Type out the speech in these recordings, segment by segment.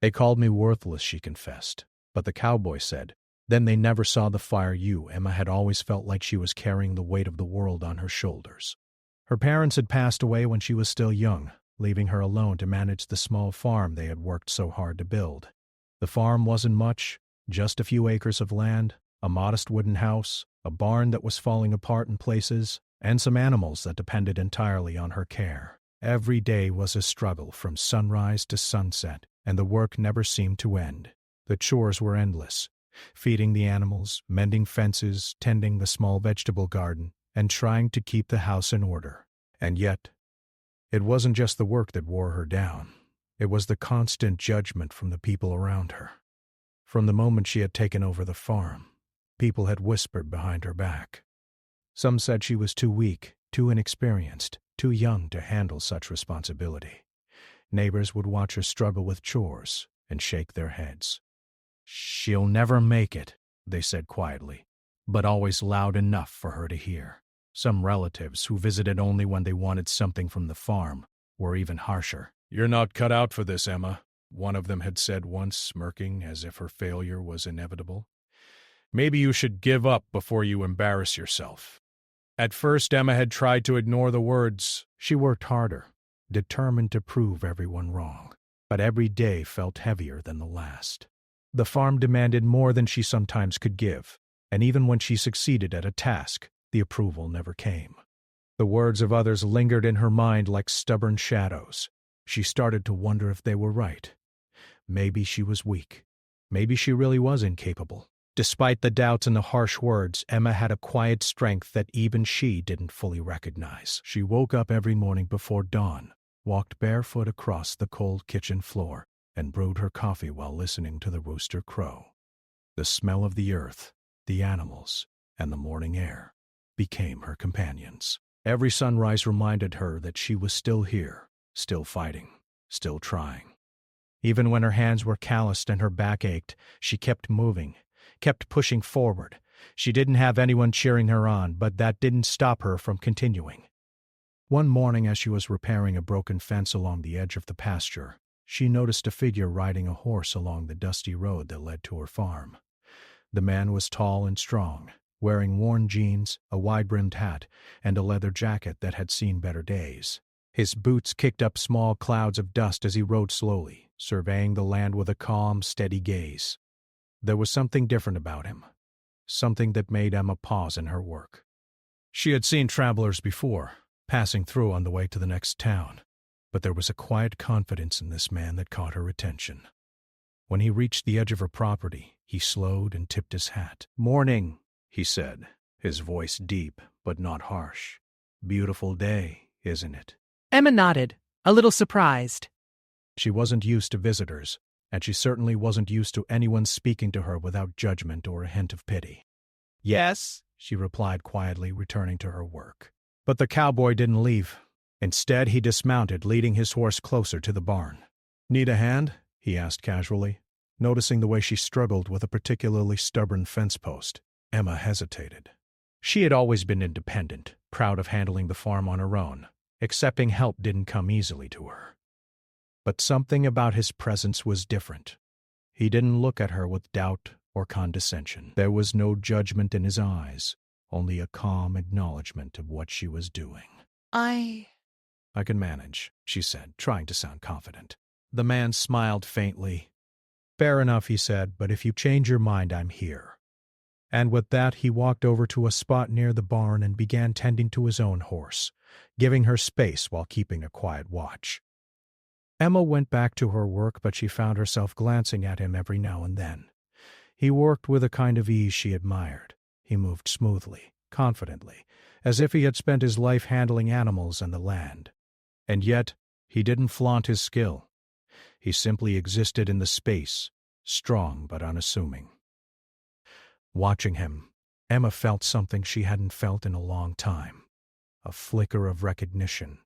They called me worthless, she confessed. But the cowboy said, then they never saw the fire Emma had always felt like she was carrying the weight of the world on her shoulders. Her parents had passed away when she was still young, leaving her alone to manage the small farm they had worked so hard to build. The farm wasn't much, just a few acres of land, a modest wooden house, a barn that was falling apart in places, and some animals that depended entirely on her care. Every day was a struggle from sunrise to sunset, and the work never seemed to end. The chores were endless: feeding the animals, mending fences, tending the small vegetable garden, and trying to keep the house in order. And yet, it wasn't just the work that wore her down. It was the constant judgment from the people around her. From the moment she had taken over the farm, people had whispered behind her back. Some said she was too weak, too inexperienced, too young to handle such responsibility. Neighbors would watch her struggle with chores and shake their heads. "She'll never make it," they said quietly, but always loud enough for her to hear. Some relatives, who visited only when they wanted something from the farm, were even harsher. "You're not cut out for this, Emma," one of them had said once, smirking as if her failure was inevitable. "Maybe you should give up before you embarrass yourself." At first, Emma had tried to ignore the words. She worked harder, determined to prove everyone wrong, but every day felt heavier than the last. The farm demanded more than she sometimes could give, and even when she succeeded at a task, the approval never came. The words of others lingered in her mind like stubborn shadows. She started to wonder if they were right. Maybe she was weak. Maybe she really was incapable. Despite the doubts and the harsh words, Emma had a quiet strength that even she didn't fully recognize. She woke up every morning before dawn, walked barefoot across the cold kitchen floor, and brewed her coffee while listening to the rooster crow. The smell of the earth, the animals, and the morning air became her companions. Every sunrise reminded her that she was still here, still fighting, still trying. Even when her hands were calloused and her back ached, she kept moving, kept pushing forward. She didn't have anyone cheering her on, but that didn't stop her from continuing. One morning, as she was repairing a broken fence along the edge of the pasture, she noticed a figure riding a horse along the dusty road that led to her farm. The man was tall and strong, wearing worn jeans, a wide-brimmed hat, and a leather jacket that had seen better days. His boots kicked up small clouds of dust as he rode slowly, surveying the land with a calm, steady gaze. There was something different about him, something that made Emma pause in her work. She had seen travelers before, passing through on the way to the next town, but there was a quiet confidence in this man that caught her attention. When he reached the edge of her property, he slowed and tipped his hat. "Morning," he said, his voice deep but not harsh. "Beautiful day, isn't it?" Emma nodded, a little surprised. She wasn't used to visitors, and she certainly wasn't used to anyone speaking to her without judgment or a hint of pity. "Yes," she replied quietly, returning to her work. But the cowboy didn't leave. Instead, he dismounted, leading his horse closer to the barn. "Need a hand?" he asked casually. Noticing the way she struggled with a particularly stubborn fence post, Emma hesitated. She had always been independent, proud of handling the farm on her own. Accepting help didn't come easily to her. But something about his presence was different. He didn't look at her with doubt or condescension. There was no judgment in his eyes, only a calm acknowledgement of what she was doing. I can manage," she said, trying to sound confident. The man smiled faintly. "Fair enough," he said, "but if you change your mind, I'm here." And with that, he walked over to a spot near the barn and began tending to his own horse, giving her space while keeping a quiet watch. Emma went back to her work, but she found herself glancing at him every now and then. He worked with a kind of ease she admired. He moved smoothly, confidently, as if he had spent his life handling animals and the land. And yet, he didn't flaunt his skill. He simply existed in the space, strong but unassuming. Watching him, Emma felt something she hadn't felt in a long time. A flicker of recognition.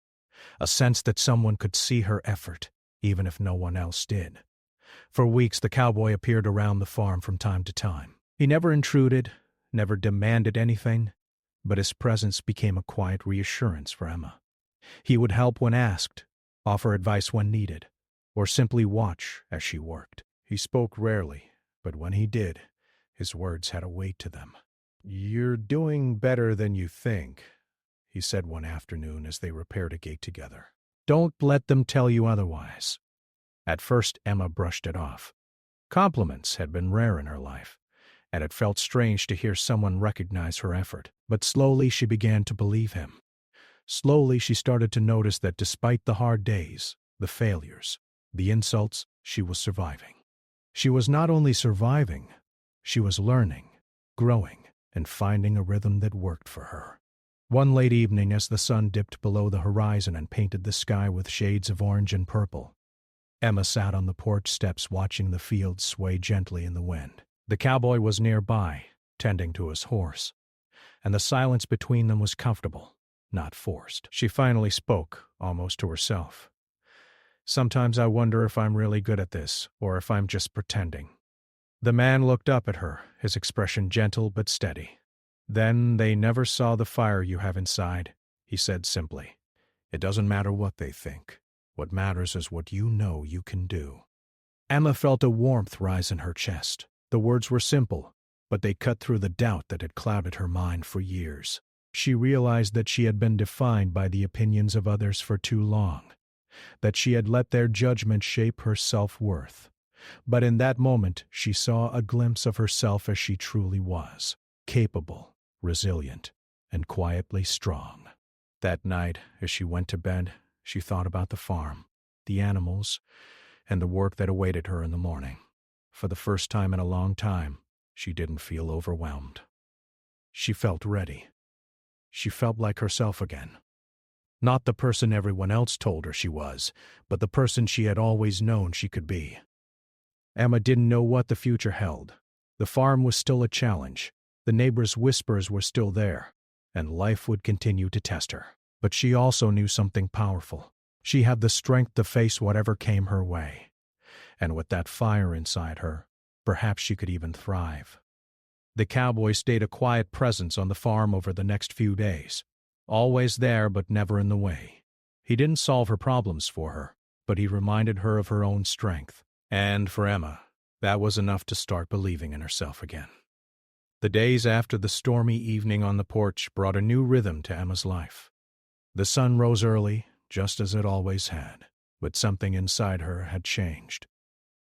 A sense that someone could see her effort, even if no one else did. For weeks, the cowboy appeared around the farm from time to time. He never intruded, never demanded anything, but his presence became a quiet reassurance for Emma. He would help when asked, offer advice when needed, or simply watch as she worked. He spoke rarely, but when he did, his words had a weight to them. "You're doing better than you think," he said one afternoon as they repaired a gate together. "Don't let them tell you otherwise." At first, Emma brushed it off. Compliments had been rare in her life, and it felt strange to hear someone recognize her effort. But slowly she began to believe him. Slowly she started to notice that despite the hard days, the failures, the insults, she was surviving. She was not only surviving, she was learning, growing, and finding a rhythm that worked for her. One late evening, as the sun dipped below the horizon and painted the sky with shades of orange and purple, Emma sat on the porch steps watching the fields sway gently in the wind. The cowboy was nearby, tending to his horse, and the silence between them was comfortable, not forced. She finally spoke, almost to herself. "Sometimes I wonder if I'm really good at this, or if I'm just pretending." The man looked up at her, his expression gentle but steady. "Then they never saw the fire you have inside," he said simply. "It doesn't matter what they think. What matters is what you know you can do." Emma felt a warmth rise in her chest. The words were simple, but they cut through the doubt that had clouded her mind for years. She realized that she had been defined by the opinions of others for too long, that she had let their judgment shape her self-worth. But in that moment, she saw a glimpse of herself as she truly was, capable, resilient, and quietly strong. That night, as she went to bed, she thought about the farm, the animals, and the work that awaited her in the morning. For the first time in a long time, she didn't feel overwhelmed. She felt ready. She felt like herself again. Not the person everyone else told her she was, but the person she had always known she could be. Emma didn't know what the future held. The farm was still a challenge, the neighbors' whispers were still there, and life would continue to test her. But she also knew something powerful. She had the strength to face whatever came her way. And with that fire inside her, perhaps she could even thrive. The cowboy stayed a quiet presence on the farm over the next few days, always there but never in the way. He didn't solve her problems for her, but he reminded her of her own strength. And for Emma, that was enough to start believing in herself again. The days after the stormy evening on the porch brought a new rhythm to Emma's life. The sun rose early, just as it always had, but something inside her had changed.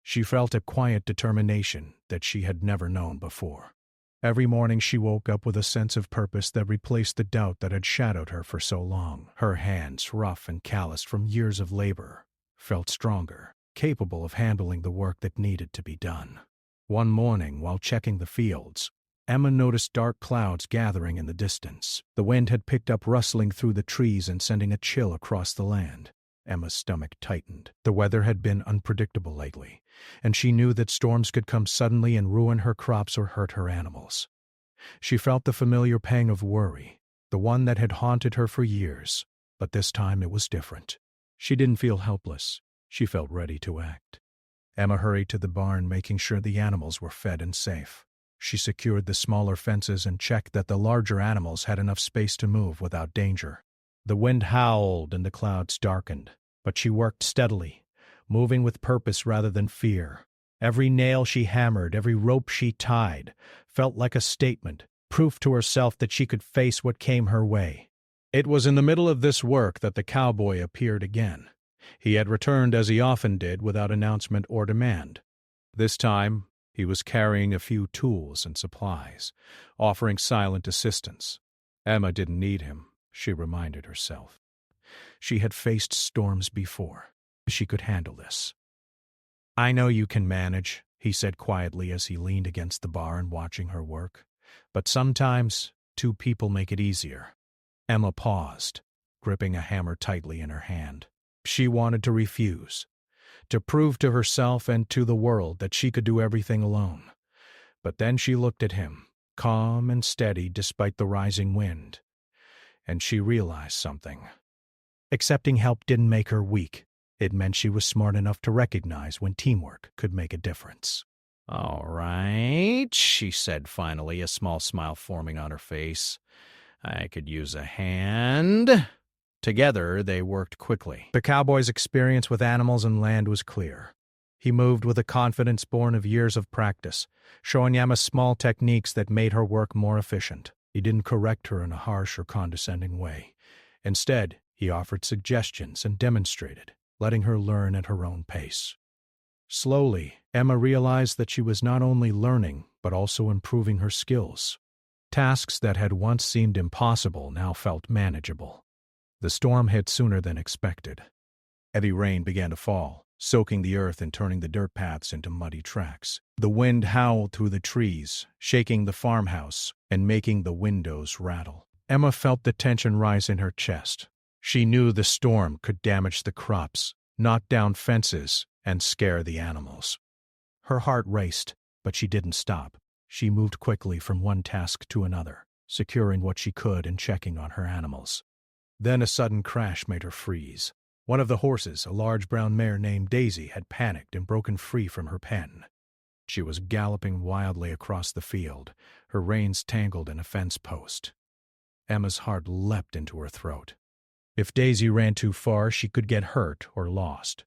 She felt a quiet determination that she had never known before. Every morning she woke up with a sense of purpose that replaced the doubt that had shadowed her for so long. Her hands, rough and calloused from years of labor, felt stronger, capable of handling the work that needed to be done. One morning, while checking the fields, Emma noticed dark clouds gathering in the distance. The wind had picked up, rustling through the trees and sending a chill across the land. Emma's stomach tightened. The weather had been unpredictable lately, and she knew that storms could come suddenly and ruin her crops or hurt her animals. She felt the familiar pang of worry, the one that had haunted her for years, but this time it was different. She didn't feel helpless. She felt ready to act. Emma hurried to the barn, making sure the animals were fed and safe. She secured the smaller fences and checked that the larger animals had enough space to move without danger. The wind howled and the clouds darkened, but she worked steadily, moving with purpose rather than fear. Every nail she hammered, every rope she tied, felt like a statement, proof to herself that she could face what came her way. It was in the middle of this work that the cowboy appeared again. He had returned as he often did, without announcement or demand. This time, he was carrying a few tools and supplies, offering silent assistance. Emma didn't need him, she reminded herself. She had faced storms before. She could handle this. "I know you can manage," he said quietly as he leaned against the barn watching her work. "But sometimes, two people make it easier." Emma paused, gripping a hammer tightly in her hand. She wanted to refuse, to prove to herself and to the world that she could do everything alone. But then she looked at him, calm and steady despite the rising wind, and she realized something. Accepting help didn't make her weak. It meant she was smart enough to recognize when teamwork could make a difference. "All right," she said finally, a small smile forming on her face. "I could use a hand." Together, they worked quickly. The cowboy's experience with animals and land was clear. He moved with a confidence born of years of practice, showing Emma small techniques that made her work more efficient. He didn't correct her in a harsh or condescending way. Instead, he offered suggestions and demonstrated, letting her learn at her own pace. Slowly, Emma realized that she was not only learning, but also improving her skills. Tasks that had once seemed impossible now felt manageable. The storm hit sooner than expected. Heavy rain began to fall, soaking the earth and turning the dirt paths into muddy tracks. The wind howled through the trees, shaking the farmhouse and making the windows rattle. Emma felt the tension rise in her chest. She knew the storm could damage the crops, knock down fences, and scare the animals. Her heart raced, but she didn't stop. She moved quickly from one task to another, securing what she could and checking on her animals. Then a sudden crash made her freeze. One of the horses, a large brown mare named Daisy, had panicked and broken free from her pen. She was galloping wildly across the field, her reins tangled in a fence post. Emma's heart leapt into her throat. If Daisy ran too far, she could get hurt or lost.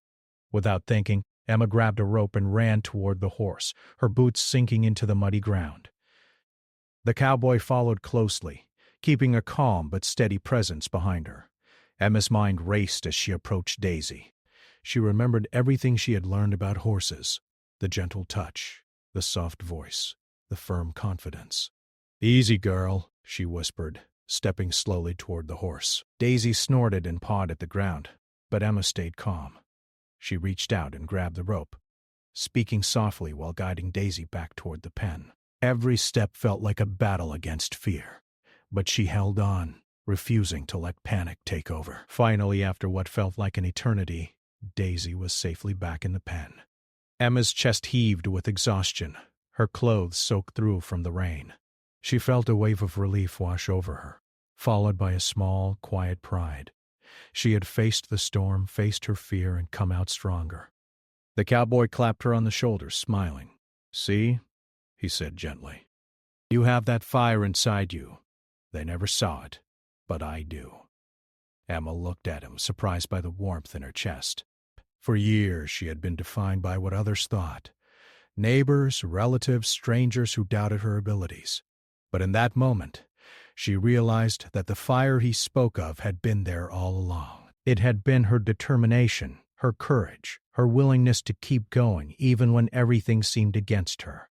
Without thinking, Emma grabbed a rope and ran toward the horse, her boots sinking into the muddy ground. The cowboy followed closely, keeping a calm but steady presence behind her. Emma's mind raced as she approached Daisy. She remembered everything she had learned about horses, the gentle touch, the soft voice, the firm confidence. "Easy, girl," she whispered, stepping slowly toward the horse. Daisy snorted and pawed at the ground, but Emma stayed calm. She reached out and grabbed the rope, speaking softly while guiding Daisy back toward the pen. Every step felt like a battle against fear, but she held on, refusing to let panic take over. Finally, after what felt like an eternity, Daisy was safely back in the pen. Emma's chest heaved with exhaustion, her clothes soaked through from the rain. She felt a wave of relief wash over her, followed by a small, quiet pride. She had faced the storm, faced her fear, and come out stronger. The cowboy clapped her on the shoulder, smiling. "See," he said gently, "you have that fire inside you. They never saw it, but I do." Emma looked at him, surprised by the warmth in her chest. For years she had been defined by what others thought. Neighbors, relatives, strangers who doubted her abilities. But in that moment, she realized that the fire he spoke of had been there all along. It had been her determination, her courage, her willingness to keep going even when everything seemed against her.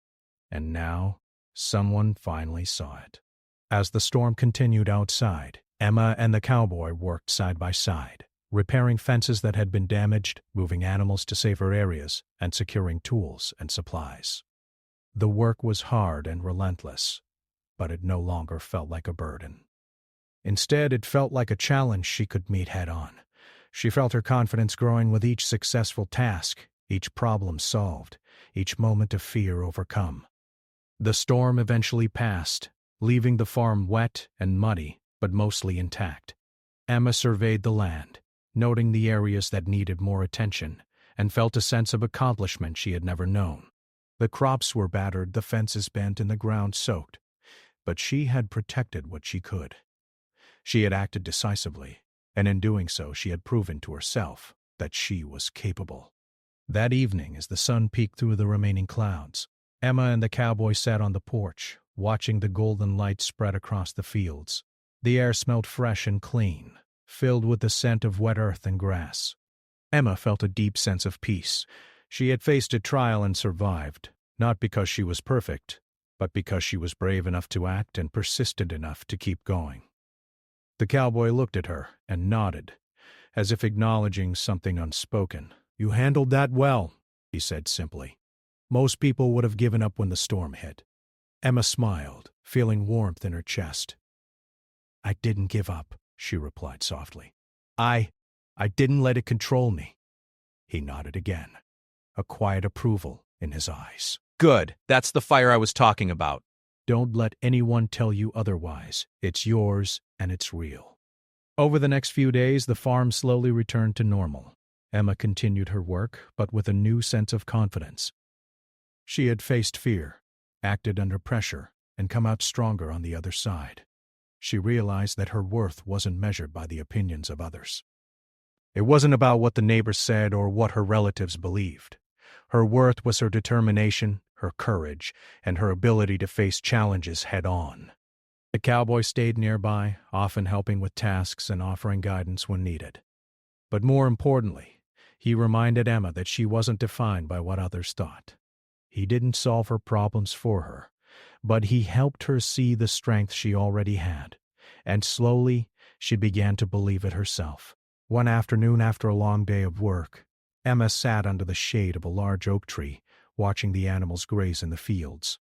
And now, someone finally saw it. As the storm continued outside, Emma and the cowboy worked side by side, repairing fences that had been damaged, moving animals to safer areas, and securing tools and supplies. The work was hard and relentless, but it no longer felt like a burden. Instead, it felt like a challenge she could meet head-on. She felt her confidence growing with each successful task, each problem solved, each moment of fear overcome. The storm eventually passed, leaving the farm wet and muddy, but mostly intact. Emma surveyed the land, noting the areas that needed more attention, and felt a sense of accomplishment she had never known. The crops were battered, the fences bent, and the ground soaked, but she had protected what she could. She had acted decisively, and in doing so she had proven to herself that she was capable. That evening, as the sun peeked through the remaining clouds, Emma and the cowboy sat on the porch, watching the golden light spread across the fields. The air smelled fresh and clean, filled with the scent of wet earth and grass. Emma felt a deep sense of peace. She had faced a trial and survived, not because she was perfect, but because she was brave enough to act and persistent enough to keep going. The cowboy looked at her and nodded, as if acknowledging something unspoken. "You handled that well," he said simply. "Most people would have given up when the storm hit." Emma smiled, feeling warmth in her chest. "I didn't give up," she replied softly. I didn't let it control me." He nodded again, a quiet approval in his eyes. "Good, that's the fire I was talking about." "Don't let anyone tell you otherwise. It's yours, and it's real." Over the next few days, the farm slowly returned to normal. Emma continued her work, but with a new sense of confidence. She had faced fear, acted under pressure, and come out stronger on the other side. she realized that her worth wasn't measured by the opinions of others. It wasn't about what the neighbors said or what her relatives believed. Her worth was her determination, her courage, and her ability to face challenges head-on. The cowboy stayed nearby, often helping with tasks and offering guidance when needed. But more importantly, he reminded Emma that she wasn't defined by what others thought. He didn't solve her problems for her, but he helped her see the strength she already had, and slowly she began to believe it herself. One afternoon after a long day of work, Emma sat under the shade of a large oak tree, watching the animals graze in the fields.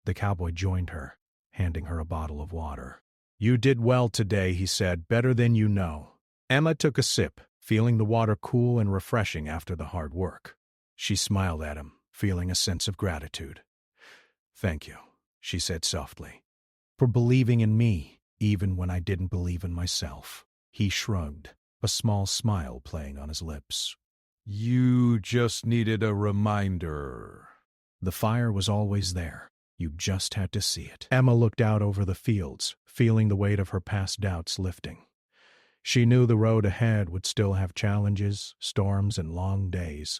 The cowboy joined her, handing her a bottle of water. "You did well today," he said, "better than you know." Emma took a sip, feeling the water cool and refreshing after the hard work. She smiled at him, feeling a sense of gratitude. "Thank you," she said softly, "for believing in me, even when I didn't believe in myself." He shrugged, a small smile playing on his lips. "You just needed a reminder." The fire was always there. You just had to see it. Emma looked out over the fields, feeling the weight of her past doubts lifting. She knew the road ahead would still have challenges, storms, and long days,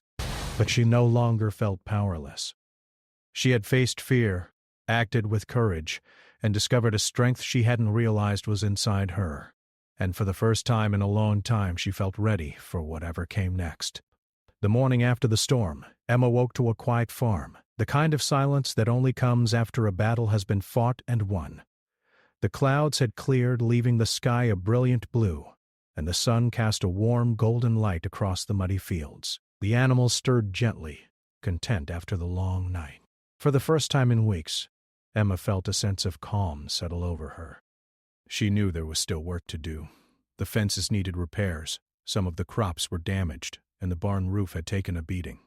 but she no longer felt powerless. She had faced fear, acted with courage, and discovered a strength she hadn't realized was inside her. And for the first time in a long time, she felt ready for whatever came next. The morning after the storm, Emma woke to a quiet farm, the kind of silence that only comes after a battle has been fought and won. The clouds had cleared, leaving the sky a brilliant blue, and the sun cast a warm, golden light across the muddy fields. The animals stirred gently, content after the long night. For the first time in weeks, Emma felt a sense of calm settle over her. She knew there was still work to do. The fences needed repairs, some of the crops were damaged, and the barn roof had taken a beating.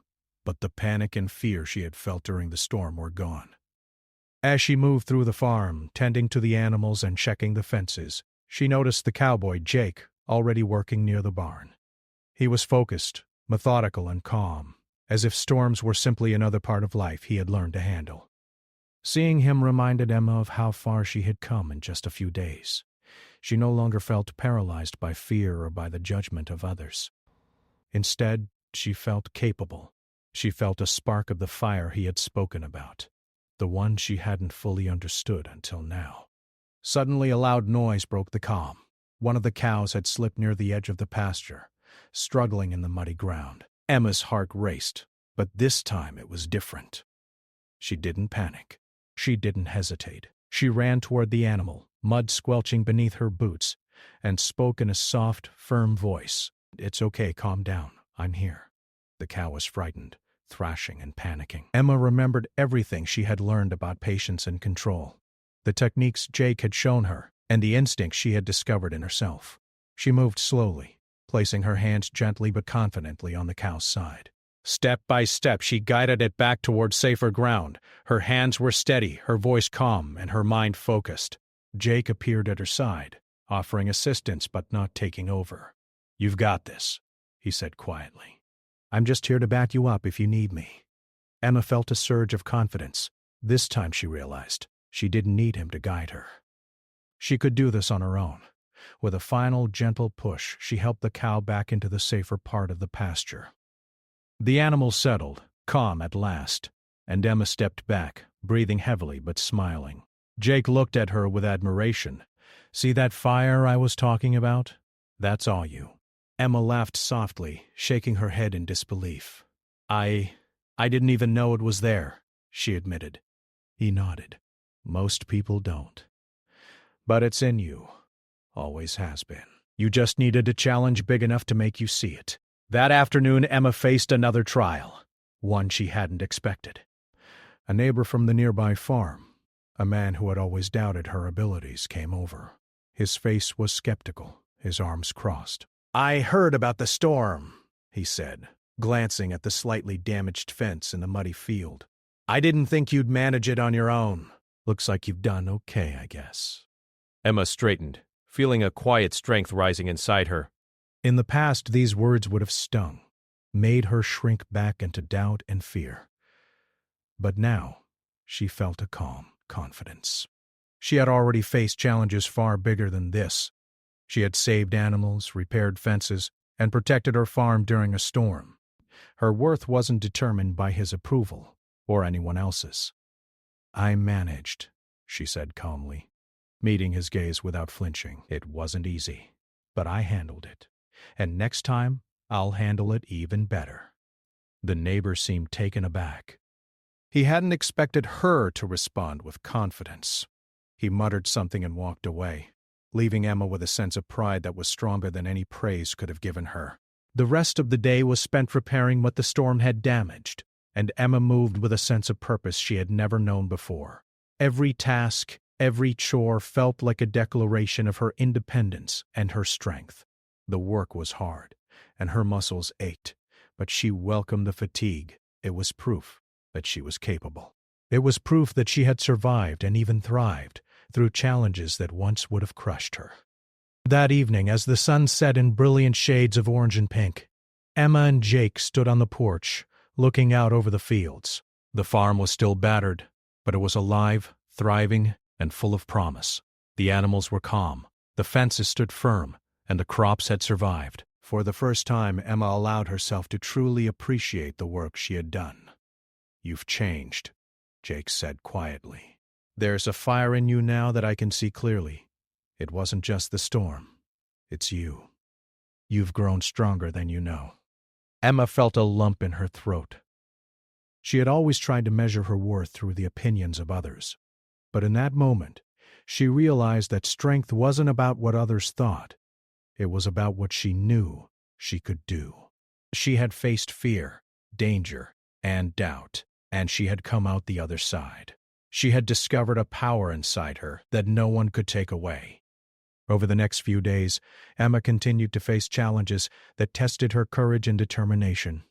But the panic and fear she had felt during the storm were gone. As she moved through the farm, tending to the animals and checking the fences, she noticed the cowboy, Jake, already working near the barn. He was focused, methodical, and calm, as if storms were simply another part of life he had learned to handle. Seeing him reminded Emma of how far she had come in just a few days. She no longer felt paralyzed by fear or by the judgment of others. Instead, she felt capable. She felt a spark of the fire he had spoken about, the one she hadn't fully understood until now. Suddenly a loud noise broke the calm. One of the cows had slipped near the edge of the pasture, struggling in the muddy ground. Emma's heart raced, but this time it was different. She didn't panic. She didn't hesitate. She ran toward the animal, mud squelching beneath her boots, and spoke in a soft, firm voice. "It's okay, calm down. I'm here." The cow was frightened, thrashing and panicking. Emma remembered everything she had learned about patience and control, the techniques Jake had shown her, and the instincts she had discovered in herself. She moved slowly, placing her hands gently but confidently on the cow's side. Step by step, she guided it back toward safer ground. Her hands were steady, her voice calm, and her mind focused. Jake appeared at her side, offering assistance but not taking over. "You've got this," he said quietly. "I'm just here to back you up if you need me." Emma felt a surge of confidence. This time she realized she didn't need him to guide her. She could do this on her own. With a final, gentle push, she helped the cow back into the safer part of the pasture. The animal settled, calm at last, and Emma stepped back, breathing heavily but smiling. Jake looked at her with admiration. "See that fire I was talking about? That's all you." Emma laughed softly, shaking her head in disbelief. I didn't even know it was there," she admitted. He nodded. "Most people don't. But it's in you. Always has been. You just needed a challenge big enough to make you see it." That afternoon, Emma faced another trial, one she hadn't expected. A neighbor from the nearby farm, a man who had always doubted her abilities, came over. His face was skeptical, his arms crossed. "I heard about the storm," he said, glancing at the slightly damaged fence in the muddy field. "I didn't think you'd manage it on your own. Looks like you've done okay, I guess." Emma straightened, feeling a quiet strength rising inside her. In the past, these words would have stung, made her shrink back into doubt and fear. But now, she felt a calm confidence. She had already faced challenges far bigger than this. She had saved animals, repaired fences, and protected her farm during a storm. Her worth wasn't determined by his approval or anyone else's. "I managed," she said calmly, meeting his gaze without flinching. "It wasn't easy, but I handled it. And next time, I'll handle it even better." The neighbor seemed taken aback. He hadn't expected her to respond with confidence. He muttered something and walked away, leaving Emma with a sense of pride that was stronger than any praise could have given her. The rest of the day was spent repairing what the storm had damaged, and Emma moved with a sense of purpose she had never known before. Every task, every chore felt like a declaration of her independence and her strength. The work was hard, and her muscles ached, but she welcomed the fatigue. It was proof that she was capable. It was proof that she had survived and even thrived through challenges that once would have crushed her. That evening, as the sun set in brilliant shades of orange and pink, Emma and Jake stood on the porch, looking out over the fields. The farm was still battered, but it was alive, thriving, and full of promise. The animals were calm, the fences stood firm, and the crops had survived. For the first time, Emma allowed herself to truly appreciate the work she had done. "You've changed," Jake said quietly. "There's a fire in you now that I can see clearly. It wasn't just the storm. It's you. You've grown stronger than you know." Emma felt a lump in her throat. She had always tried to measure her worth through the opinions of others. But in that moment, she realized that strength wasn't about what others thought. It was about what she knew she could do. She had faced fear, danger, and doubt, and she had come out the other side. She had discovered a power inside her that no one could take away. Over the next few days, Emma continued to face challenges that tested her courage and determination.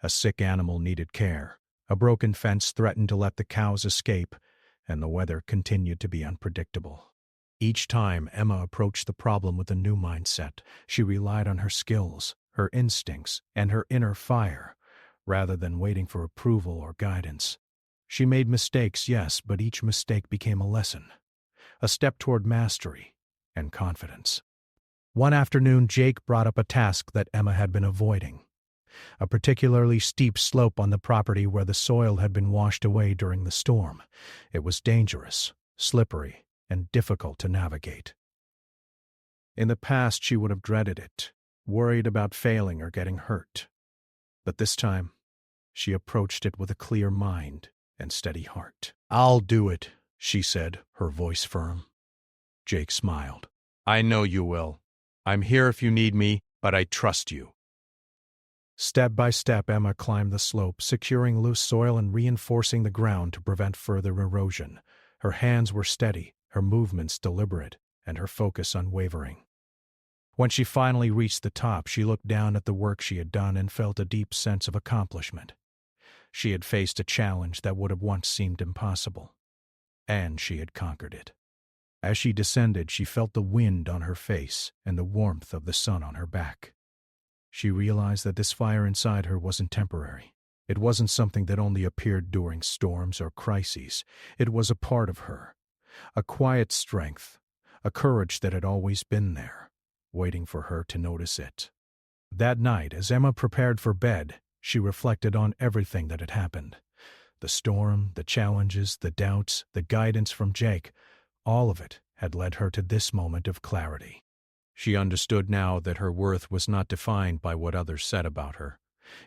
A sick animal needed care, a broken fence threatened to let the cows escape, and the weather continued to be unpredictable. Each time Emma approached the problem with a new mindset, she relied on her skills, her instincts, and her inner fire, rather than waiting for approval or guidance. She made mistakes, yes, but each mistake became a lesson, a step toward mastery and confidence. One afternoon, Jake brought up a task that Emma had been avoiding, a particularly steep slope on the property where the soil had been washed away during the storm. It was dangerous, slippery, and difficult to navigate. In the past, she would have dreaded it, worried about failing or getting hurt. But this time, she approached it with a clear mind and steady heart. "I'll do it," she said, her voice firm. Jake smiled. "I know you will. I'm here if you need me, but I trust you." Step by step, Emma climbed the slope, securing loose soil and reinforcing the ground to prevent further erosion. Her hands were steady, her movements deliberate, and her focus unwavering. When she finally reached the top, she looked down at the work she had done and felt a deep sense of accomplishment. She had faced a challenge that would have once seemed impossible, and she had conquered it. As she descended, she felt the wind on her face and the warmth of the sun on her back. She realized that this fire inside her wasn't temporary. It wasn't something that only appeared during storms or crises. It was a part of her, a quiet strength, a courage that had always been there, waiting for her to notice it. That night, as Emma prepared for bed, she reflected on everything that had happened. The storm, the challenges, the doubts, the guidance from Jake, all of it had led her to this moment of clarity. She understood now that her worth was not defined by what others said about her.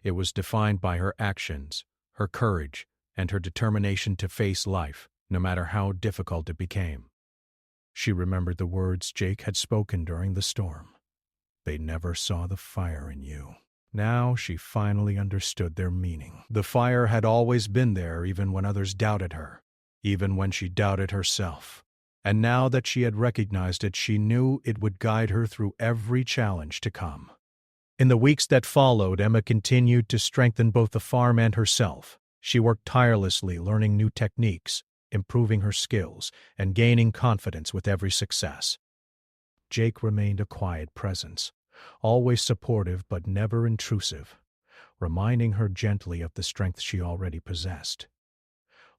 It was defined by her actions, her courage, and her determination to face life, no matter how difficult it became. She remembered the words Jake had spoken during the storm. "They never saw the fire in you." Now she finally understood their meaning. The fire had always been there, even when others doubted her, even when she doubted herself. And now that she had recognized it, she knew it would guide her through every challenge to come. In the weeks that followed, Emma continued to strengthen both the farm and herself. She worked tirelessly, learning new techniques, improving her skills, and gaining confidence with every success. Jake remained a quiet presence, always supportive but never intrusive, reminding her gently of the strength she already possessed.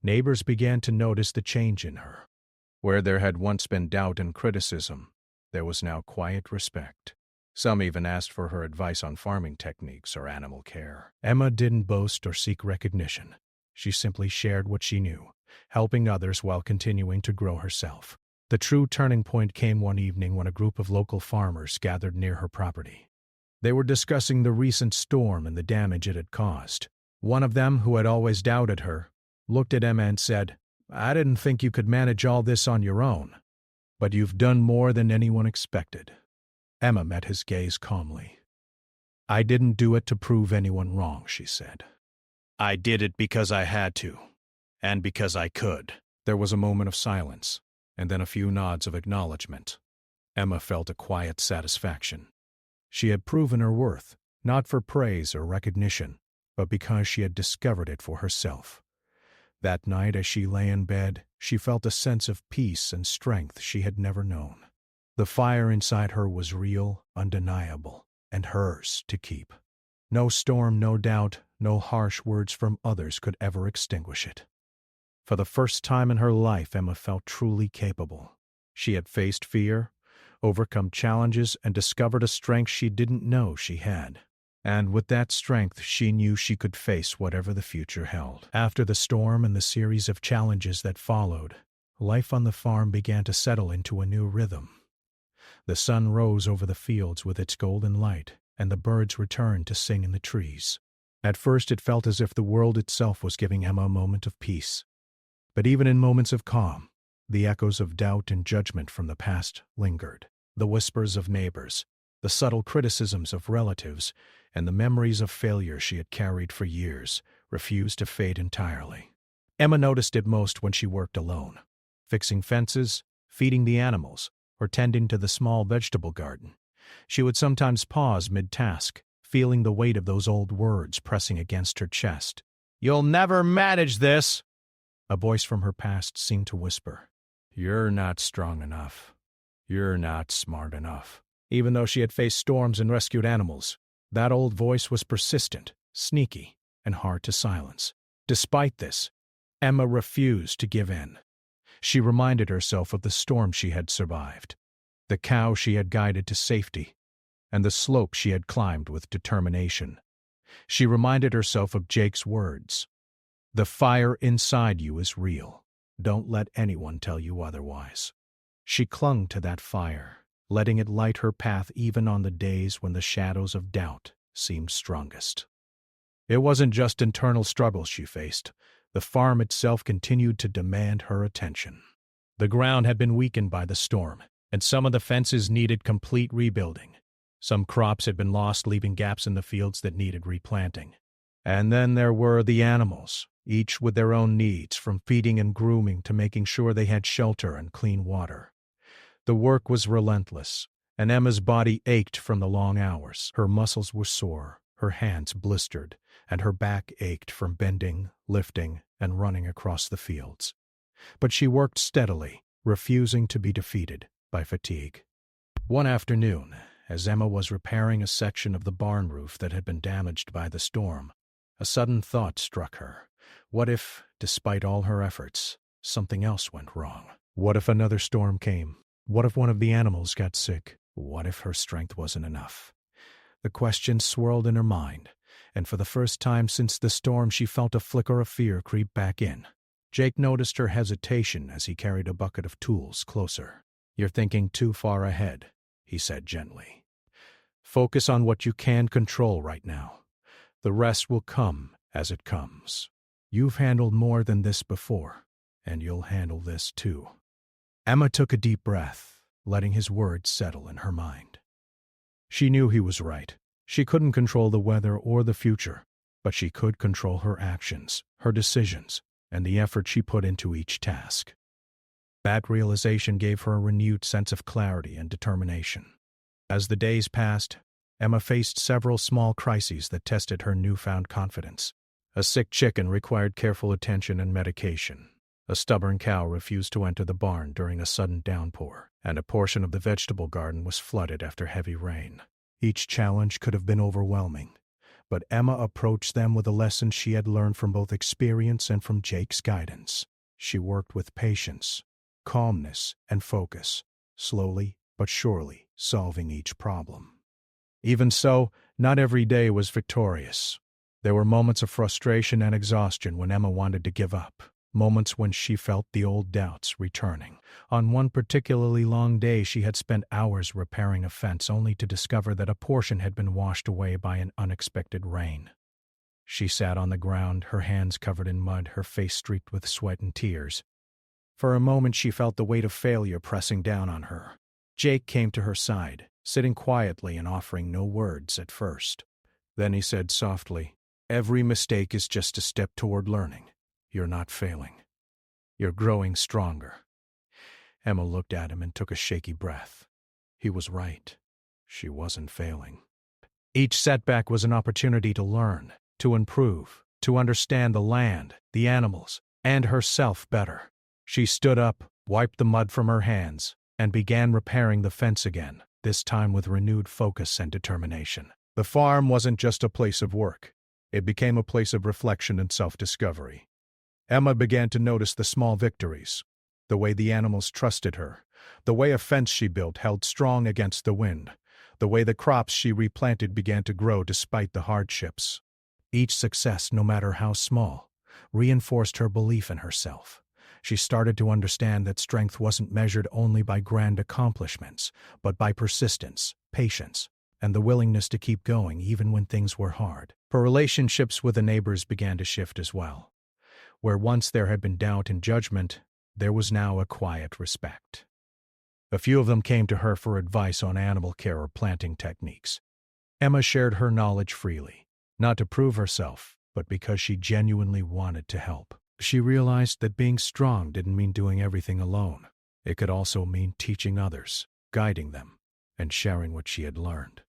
Neighbors began to notice the change in her. Where there had once been doubt and criticism, there was now quiet respect. Some even asked for her advice on farming techniques or animal care. Emma didn't boast or seek recognition. She simply shared what she knew, helping others while continuing to grow herself. The true turning point came one evening when a group of local farmers gathered near her property. They were discussing the recent storm and the damage it had caused. One of them, who had always doubted her, looked at Emma and said, "I didn't think you could manage all this on your own, but you've done more than anyone expected." Emma met his gaze calmly. "I didn't do it to prove anyone wrong," she said. "I did it because I had to, and because I could." There was a moment of silence, and then a few nods of acknowledgement. Emma felt a quiet satisfaction. She had proven her worth, not for praise or recognition, but because she had discovered it for herself. That night, as she lay in bed, she felt a sense of peace and strength she had never known. The fire inside her was real, undeniable, and hers to keep. No storm, no doubt, no harsh words from others could ever extinguish it. For the first time in her life, Emma felt truly capable. She had faced fear, overcome challenges, and discovered a strength she didn't know she had. And with that strength, she knew she could face whatever the future held. After the storm and the series of challenges that followed, life on the farm began to settle into a new rhythm. The sun rose over the fields with its golden light, and the birds returned to sing in the trees. At first it felt as if the world itself was giving Emma a moment of peace. But even in moments of calm, the echoes of doubt and judgment from the past lingered. The whispers of neighbors, the subtle criticisms of relatives, and the memories of failure she had carried for years refused to fade entirely. Emma noticed it most when she worked alone, fixing fences, feeding the animals, or tending to the small vegetable garden. She would sometimes pause mid-task, feeling the weight of those old words pressing against her chest. "You'll never manage this!" A voice from her past seemed to whisper, "You're not strong enough. You're not smart enough." Even though she had faced storms and rescued animals, that old voice was persistent, sneaky, and hard to silence. Despite this, Emma refused to give in. She reminded herself of the storm she had survived, the cow she had guided to safety, and the slope she had climbed with determination. She reminded herself of Jake's words, "The fire inside you is real. Don't let anyone tell you otherwise." She clung to that fire, letting it light her path even on the days when the shadows of doubt seemed strongest. It wasn't just internal struggles she faced. The farm itself continued to demand her attention. The ground had been weakened by the storm, and some of the fences needed complete rebuilding. Some crops had been lost, leaving gaps in the fields that needed replanting. And then there were the animals, each with their own needs, from feeding and grooming to making sure they had shelter and clean water. The work was relentless, and Emma's body ached from the long hours. Her muscles were sore, her hands blistered, and her back ached from bending, lifting, and running across the fields. But she worked steadily, refusing to be defeated by fatigue. One afternoon, as Emma was repairing a section of the barn roof that had been damaged by the storm, a sudden thought struck her. What if, despite all her efforts, something else went wrong? What if another storm came? What if one of the animals got sick? What if her strength wasn't enough? The question swirled in her mind, and for the first time since the storm she felt a flicker of fear creep back in. Jake noticed her hesitation as he carried a bucket of tools closer. "You're thinking too far ahead," he said gently. "Focus on what you can control right now. The rest will come as it comes. You've handled more than this before, and you'll handle this too." Emma took a deep breath, letting his words settle in her mind. She knew he was right. She couldn't control the weather or the future, but she could control her actions, her decisions, and the effort she put into each task. That realization gave her a renewed sense of clarity and determination. As the days passed, Emma faced several small crises that tested her newfound confidence. A sick chicken required careful attention and medication. A stubborn cow refused to enter the barn during a sudden downpour, and a portion of the vegetable garden was flooded after heavy rain. Each challenge could have been overwhelming, but Emma approached them with a lesson she had learned from both experience and from Jake's guidance. She worked with patience, calmness and focus, slowly but surely solving each problem. Even so, not every day was victorious. There were moments of frustration and exhaustion when Emma wanted to give up, moments when she felt the old doubts returning. On one particularly long day, she had spent hours repairing a fence only to discover that a portion had been washed away by an unexpected rain. She sat on the ground, her hands covered in mud, her face streaked with sweat and tears. For a moment she felt the weight of failure pressing down on her. Jake came to her side, sitting quietly and offering no words at first. Then he said softly, "Every mistake is just a step toward learning. You're not failing. You're growing stronger." Emma looked at him and took a shaky breath. He was right. She wasn't failing. Each setback was an opportunity to learn, to improve, to understand the land, the animals, and herself better. She stood up, wiped the mud from her hands, and began repairing the fence again, this time with renewed focus and determination. The farm wasn't just a place of work. It became a place of reflection and self-discovery. Emma began to notice the small victories, the way the animals trusted her, the way a fence she built held strong against the wind, the way the crops she replanted began to grow despite the hardships. Each success, no matter how small, reinforced her belief in herself. She started to understand that strength wasn't measured only by grand accomplishments, but by persistence, patience, and the willingness to keep going even when things were hard. Her relationships with the neighbors began to shift as well. Where once there had been doubt and judgment, there was now a quiet respect. A few of them came to her for advice on animal care or planting techniques. Emma shared her knowledge freely, not to prove herself, but because she genuinely wanted to help. She realized that being strong didn't mean doing everything alone. It could also mean teaching others, guiding them, and sharing what she had learned.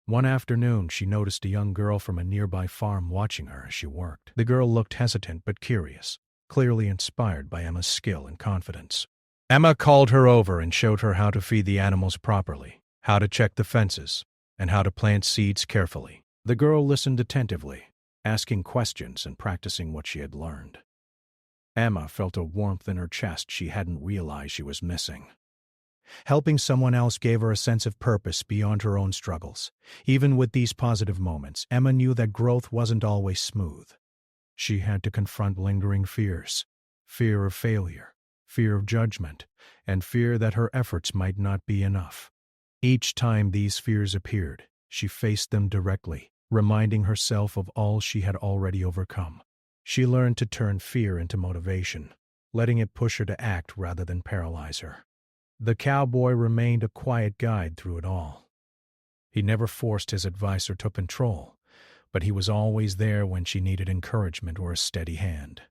One afternoon, she noticed a young girl from a nearby farm watching her as she worked. The girl looked hesitant but curious, clearly inspired by Emma's skill and confidence. Emma called her over and showed her how to feed the animals properly, how to check the fences, and how to plant seeds carefully. The girl listened attentively, asking questions and practicing what she had learned. Emma felt a warmth in her chest she hadn't realized she was missing. Helping someone else gave her a sense of purpose beyond her own struggles. Even with these positive moments, Emma knew that growth wasn't always smooth. She had to confront lingering fears, fear of failure, fear of judgment, and fear that her efforts might not be enough. Each time these fears appeared, she faced them directly, reminding herself of all she had already overcome. She learned to turn fear into motivation, letting it push her to act rather than paralyze her. The cowboy remained a quiet guide through it all. He never forced his advice or took control, but he was always there when she needed encouragement or a steady hand.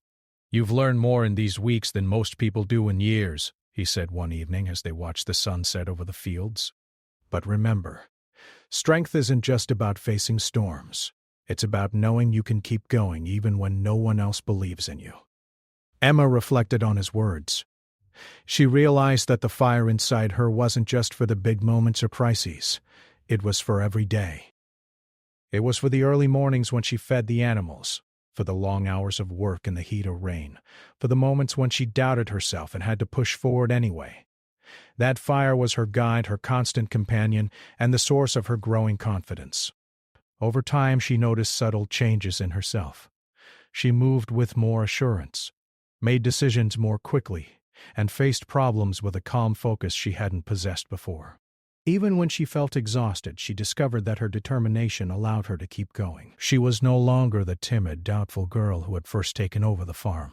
"You've learned more in these weeks than most people do in years," he said one evening as they watched the sun set over the fields. "But remember, strength isn't just about facing storms. It's about knowing you can keep going even when no one else believes in you." Emma reflected on his words. She realized that the fire inside her wasn't just for the big moments or crises. It was for every day. It was for the early mornings when she fed the animals, for the long hours of work in the heat or rain, for the moments when she doubted herself and had to push forward anyway. That fire was her guide, her constant companion, and the source of her growing confidence. Over time, she noticed subtle changes in herself. She moved with more assurance, made decisions more quickly, and faced problems with a calm focus she hadn't possessed before. Even when she felt exhausted, she discovered that her determination allowed her to keep going. She was no longer the timid, doubtful girl who had first taken over the farm.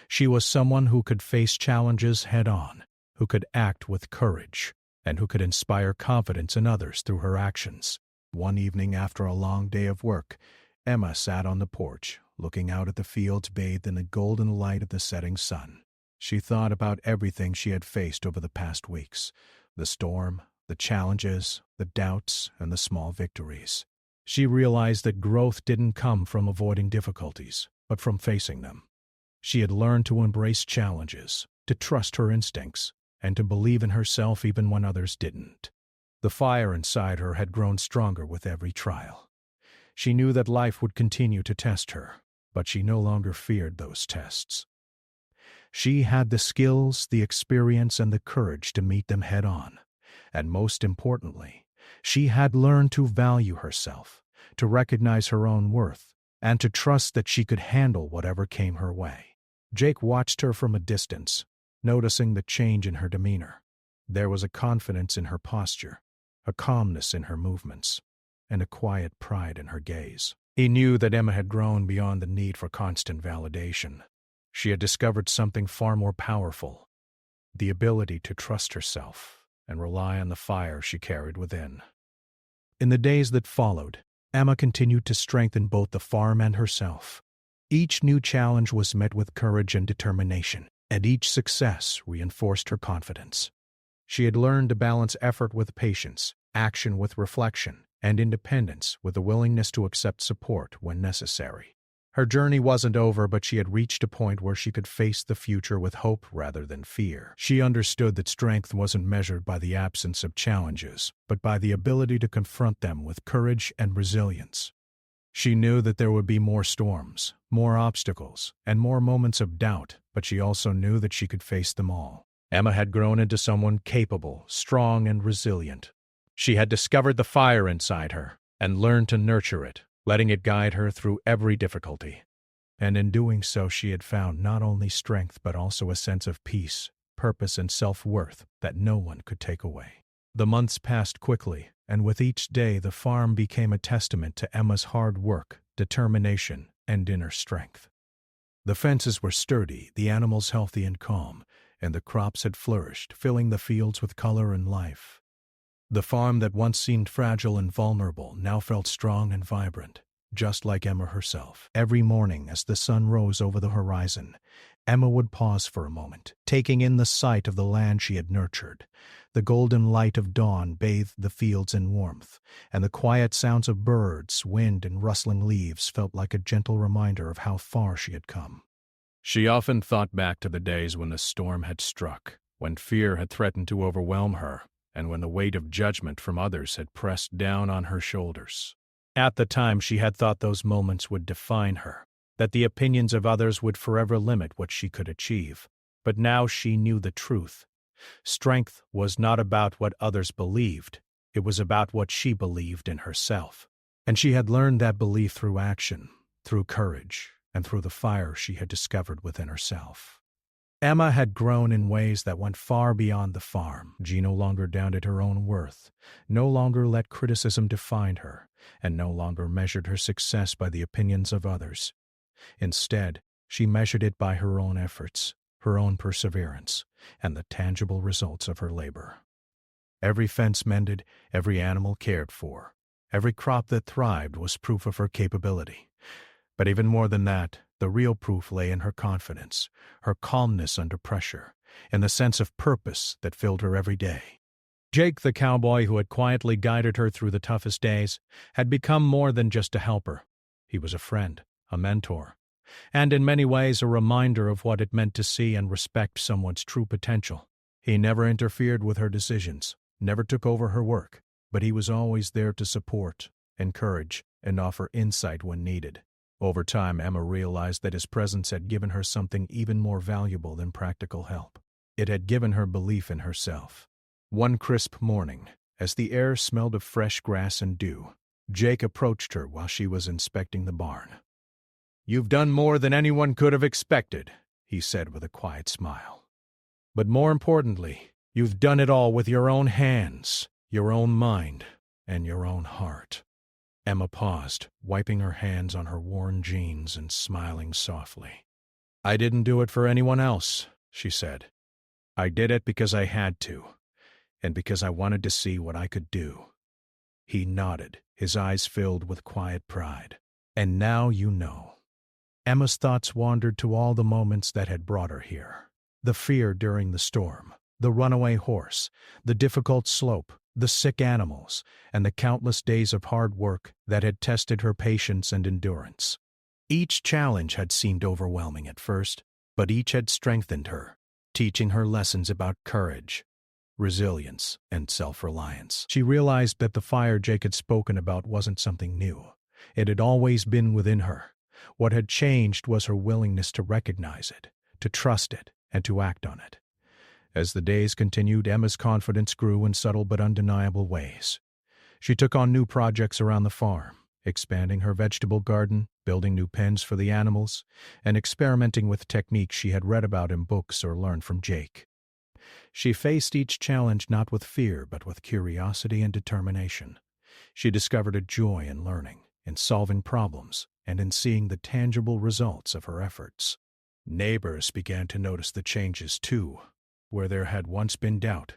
She was someone who could face challenges head-on, who could act with courage, and who could inspire confidence in others through her actions. One evening after a long day of work, Emma sat on the porch, looking out at the fields bathed in the golden light of the setting sun. She thought about everything she had faced over the past weeks, the storm, the challenges, the doubts, and the small victories. She realized that growth didn't come from avoiding difficulties, but from facing them. She had learned to embrace challenges, to trust her instincts, and to believe in herself even when others didn't. The fire inside her had grown stronger with every trial. She knew that life would continue to test her, but she no longer feared those tests. She had the skills, the experience, and the courage to meet them head-on. And most importantly, she had learned to value herself, to recognize her own worth, and to trust that she could handle whatever came her way. Jake watched her from a distance, noticing the change in her demeanor. There was a confidence in her posture, a calmness in her movements, and a quiet pride in her gaze. He knew that Emma had grown beyond the need for constant validation. She had discovered something far more powerful, the ability to trust herself and rely on the fire she carried within. In the days that followed, Emma continued to strengthen both the farm and herself. Each new challenge was met with courage and determination, and each success reinforced her confidence. She had learned to balance effort with patience, action with reflection, and independence with the willingness to accept support when necessary. Her journey wasn't over, but she had reached a point where she could face the future with hope rather than fear. She understood that strength wasn't measured by the absence of challenges, but by the ability to confront them with courage and resilience. She knew that there would be more storms, more obstacles, and more moments of doubt, but she also knew that she could face them all. Emma had grown into someone capable, strong, and resilient. She had discovered the fire inside her and learned to nurture it, letting it guide her through every difficulty. And in doing so, she had found not only strength but also a sense of peace, purpose, and self-worth that no one could take away. The months passed quickly, and with each day the farm became a testament to Emma's hard work, determination, and inner strength. The fences were sturdy, the animals healthy and calm, and the crops had flourished, filling the fields with color and life. The farm that once seemed fragile and vulnerable now felt strong and vibrant, just like Emma herself. Every morning as the sun rose over the horizon, Emma would pause for a moment, taking in the sight of the land she had nurtured. The golden light of dawn bathed the fields in warmth, and the quiet sounds of birds, wind, and rustling leaves felt like a gentle reminder of how far she had come. She often thought back to the days when the storm had struck, when fear had threatened to overwhelm her, and when the weight of judgment from others had pressed down on her shoulders. At the time, she had thought those moments would define her, that the opinions of others would forever limit what she could achieve. But now she knew the truth. Strength was not about what others believed, it was about what she believed in herself. And she had learned that belief through action, through courage, and through the fire she had discovered within herself. Emma had grown in ways that went far beyond the farm. She no longer doubted her own worth, no longer let criticism define her, and no longer measured her success by the opinions of others. Instead, she measured it by her own efforts, her own perseverance, and the tangible results of her labor. Every fence mended, every animal cared for, every crop that thrived was proof of her capability. But even more than that, the real proof lay in her confidence, her calmness under pressure, and the sense of purpose that filled her every day. Jake, the cowboy who had quietly guided her through the toughest days, had become more than just a helper. He was a friend, a mentor, and in many ways a reminder of what it meant to see and respect someone's true potential. He never interfered with her decisions, never took over her work, but he was always there to support, encourage, and offer insight when needed. Over time, Emma realized that his presence had given her something even more valuable than practical help. It had given her belief in herself. One crisp morning, as the air smelled of fresh grass and dew, Jake approached her while she was inspecting the barn. "You've done more than anyone could have expected," he said with a quiet smile. "But more importantly, you've done it all with your own hands, your own mind, and your own heart." Emma paused, wiping her hands on her worn jeans and smiling softly. "I didn't do it for anyone else," she said. "I did it because I had to, and because I wanted to see what I could do." He nodded, his eyes filled with quiet pride. "And now you know." Emma's thoughts wandered to all the moments that had brought her here. The fear during the storm, the runaway horse, the difficult slope, the sick animals, and the countless days of hard work that had tested her patience and endurance. Each challenge had seemed overwhelming at first, but each had strengthened her, teaching her lessons about courage, resilience, and self-reliance. She realized that the fire Jake had spoken about wasn't something new. It had always been within her. What had changed was her willingness to recognize it, to trust it, and to act on it. As the days continued, Emma's confidence grew in subtle but undeniable ways. She took on new projects around the farm, expanding her vegetable garden, building new pens for the animals, and experimenting with techniques she had read about in books or learned from Jake. She faced each challenge not with fear but with curiosity and determination. She discovered a joy in learning, in solving problems, and in seeing the tangible results of her efforts. Neighbors began to notice the changes too. Where there had once been doubt,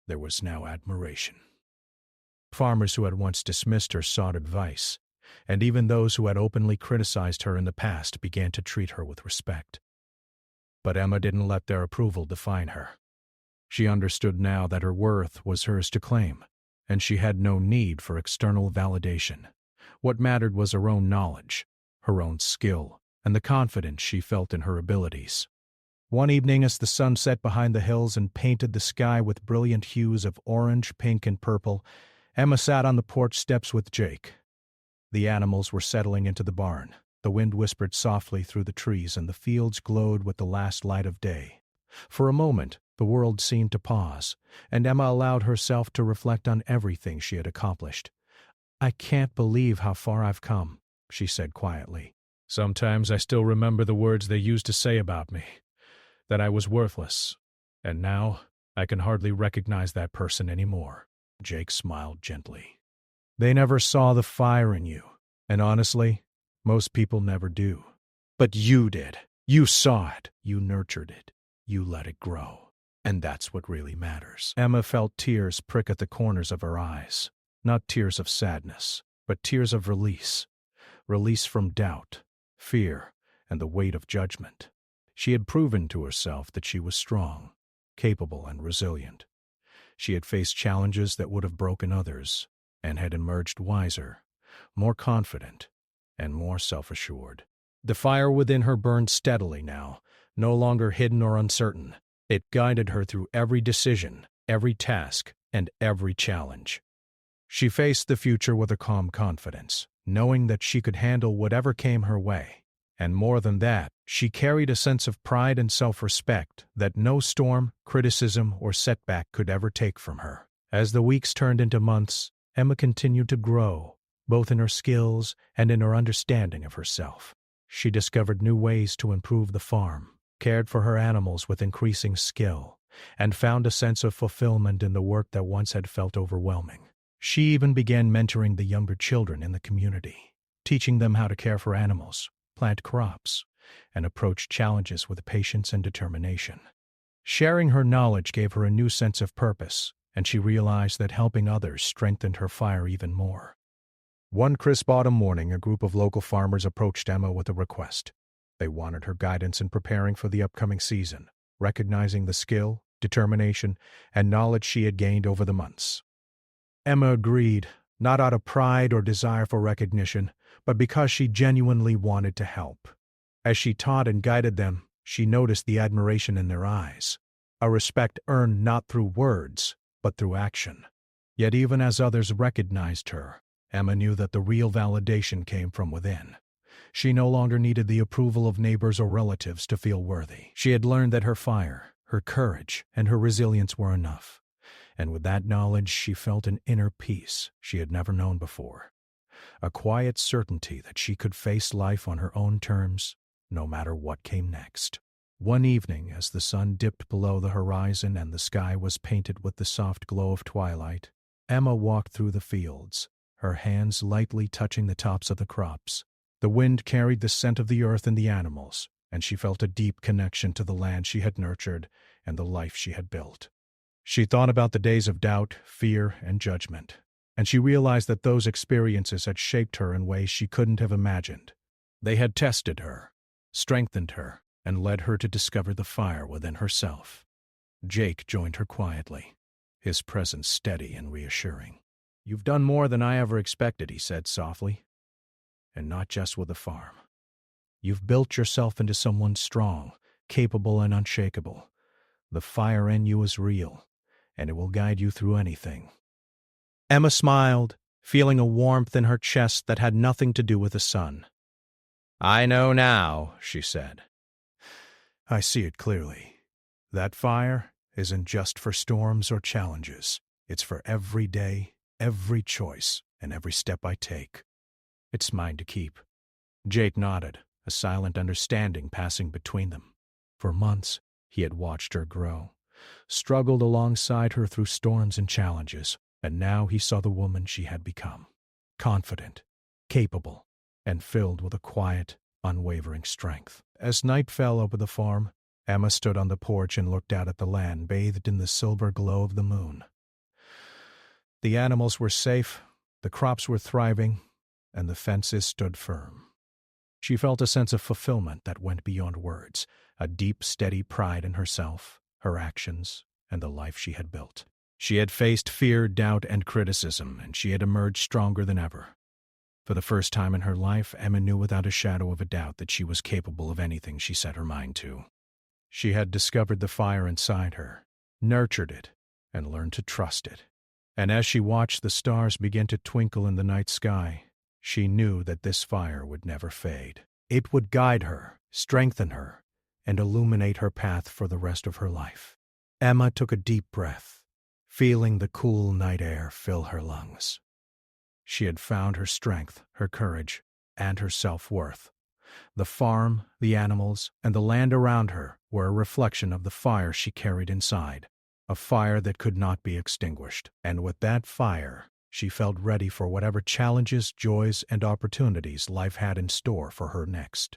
there was now admiration. Farmers who had once dismissed her sought advice, and even those who had openly criticized her in the past began to treat her with respect. But Emma didn't let their approval define her. She understood now that her worth was hers to claim, and she had no need for external validation. What mattered was her own knowledge, her own skill, and the confidence she felt in her abilities. One evening, as the sun set behind the hills and painted the sky with brilliant hues of orange, pink, and purple, Emma sat on the porch steps with Jake. The animals were settling into the barn. The wind whispered softly through the trees, and the fields glowed with the last light of day. For a moment, the world seemed to pause, and Emma allowed herself to reflect on everything she had accomplished. "I can't believe how far I've come," she said quietly. "Sometimes I still remember the words they used to say about me, that I was worthless, and now I can hardly recognize that person anymore." Jake smiled gently. "They never saw the fire in you, and honestly, most people never do. But you did. You saw it. You nurtured it. You let it grow. And that's what really matters." Emma felt tears prick at the corners of her eyes. Not tears of sadness, but tears of release. Release from doubt, fear, and the weight of judgment. She had proven to herself that she was strong, capable, and resilient. She had faced challenges that would have broken others, and had emerged wiser, more confident, and more self-assured. The fire within her burned steadily now, no longer hidden or uncertain. It guided her through every decision, every task, and every challenge. She faced the future with a calm confidence, knowing that she could handle whatever came her way. And more than that, she carried a sense of pride and self-respect that no storm, criticism, or setback could ever take from her. As the weeks turned into months, Emma continued to grow, both in her skills and in her understanding of herself. She discovered new ways to improve the farm, cared for her animals with increasing skill, and found a sense of fulfillment in the work that once had felt overwhelming. She even began mentoring the younger children in the community, teaching them how to care for animals, plant crops, and approach challenges with patience and determination. Sharing her knowledge gave her a new sense of purpose, and she realized that helping others strengthened her fire even more. One crisp autumn morning, a group of local farmers approached Emma with a request. They wanted her guidance in preparing for the upcoming season, recognizing the skill, determination, and knowledge she had gained over the months. Emma agreed, not out of pride or desire for recognition, but because she genuinely wanted to help. As she taught and guided them, she noticed the admiration in their eyes, a respect earned not through words, but through action. Yet even as others recognized her, Emma knew that the real validation came from within. She no longer needed the approval of neighbors or relatives to feel worthy. She had learned that her fire, her courage, and her resilience were enough. And with that knowledge, she felt an inner peace she had never known before. A quiet certainty that she could face life on her own terms, no matter what came next. One evening, as the sun dipped below the horizon and the sky was painted with the soft glow of twilight, Emma walked through the fields, her hands lightly touching the tops of the crops. The wind carried the scent of the earth and the animals, and she felt a deep connection to the land she had nurtured and the life she had built. She thought about the days of doubt, fear, and judgment, and she realized that those experiences had shaped her in ways she couldn't have imagined. They had tested her, strengthened her, and led her to discover the fire within herself. Jake joined her quietly, his presence steady and reassuring. "You've done more than I ever expected," he said softly. "And not just with the farm. You've built yourself into someone strong, capable, and unshakable. The fire in you is real, and it will guide you through anything." Emma smiled, feeling a warmth in her chest that had nothing to do with the sun. "I know now," she said. "I see it clearly. That fire isn't just for storms or challenges. It's for every day, every choice, and every step I take. It's mine to keep. Jake nodded, a silent understanding passing between them. For months, he had watched her grow, struggled alongside her through storms and challenges, and now he saw the woman she had become. Confident, capable, and filled with a quiet, unwavering strength. As night fell over the farm, Emma stood on the porch and looked out at the land bathed in the silver glow of the moon. The animals were safe, the crops were thriving, and the fences stood firm. She felt a sense of fulfillment that went beyond words, a deep, steady pride in herself, her actions, and the life she had built. She had faced fear, doubt, and criticism, and she had emerged stronger than ever. For the first time in her life, Emma knew without a shadow of a doubt that she was capable of anything she set her mind to. She had discovered the fire inside her, nurtured it, and learned to trust it. And as she watched the stars begin to twinkle in the night sky, she knew that this fire would never fade. It would guide her, strengthen her, and illuminate her path for the rest of her life. Emma took a deep breath, feeling the cool night air fill her lungs. She had found her strength, her courage, and her self-worth. The farm, the animals, and the land around her were a reflection of the fire she carried inside, a fire that could not be extinguished. And with that fire, she felt ready for whatever challenges, joys, and opportunities life had in store for her next.